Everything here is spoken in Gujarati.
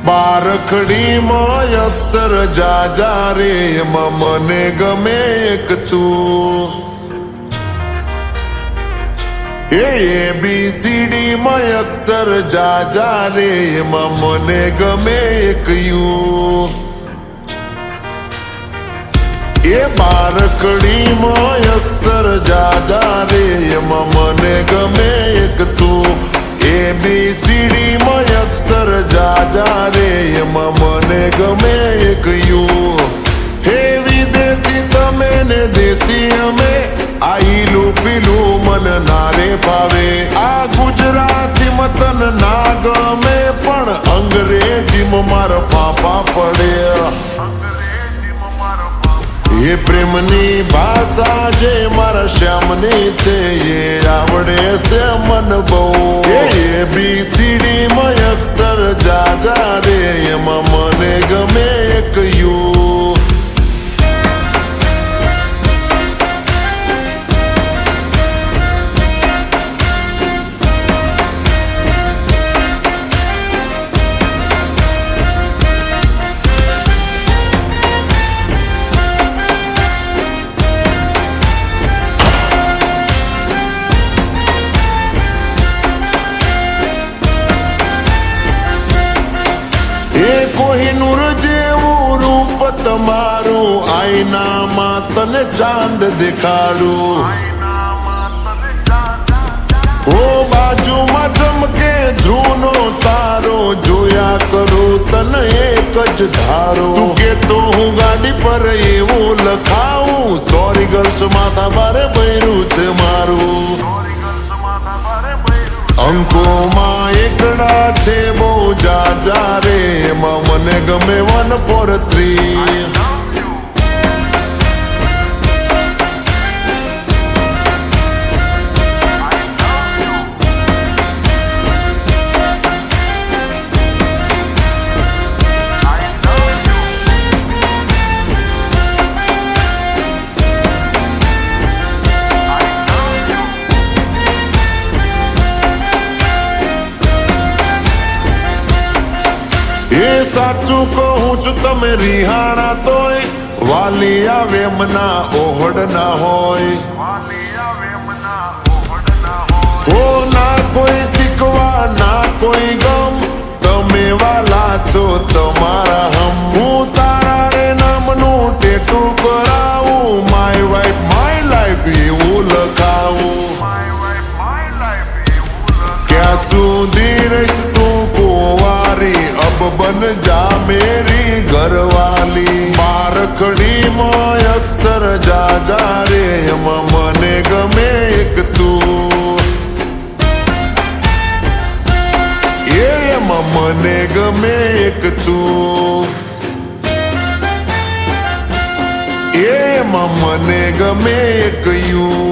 બારખડીમાં અક્ષર જાજા રે એમાં મને ગમે એક તું ABCD માં અક્ષર જાજા રે એમાં મને ગમે એક યુ બારખડીમાં અક્ષર જાજા રે એમાં મને ગમે એક તું ABCD માં અક્ષર જાજા રે એમાં મને ગમે એક યુ હે વિદેશી તમે ને દેશી અમે આઈલું પીલું મન નારે ભાવે આ ગુજરાતી મતન ના ગમે પણ અંગ્રેજીમાં મારા પાપા પડે એ પ્રેમની ભાષા જે મારા શ્યામની છે એ આવડે છે મન બહુ ABCD માં અક્ષર જાજા રે એમાં મને ગમે એક યુ કોહિનૂર જેવું રૂપ તમારું આઈનામાં તને ચાંદ દેખાડું ઓ બાજુમાં ચમકે ધ્રુવનો તારો જોયા કરું તને એક જ ધારો તું કે તો હું ગાડી પર એવું લખાવું સોરી ગર્લ્સ માથા ભારે ભર્યું છે મારું અંકોમાં એકડા છે બહુ જાજા રે એમાં મને ગમે 143 સાચું કહું છું તમે રિહાણા તોય વાલી આવે મના ઓહડ ના હોય હો ના કોઈ શીખવા ના કોઈ ગમ તમે વાલા છો તમારા હમ હું તારા રે નામનું ટેટુ કરાવું માય વાઇફ માય લાઈફ એવું લખાવું ક્યાં સુધી રહીશ તું કુંવારી अब बन जा मेरी घरवाली बारखડીમાં અક્ષર જાજા રે એમાં મને ગમે એક તું એમાં મને ગમે એક તું એમાં મને ગમે એક યુ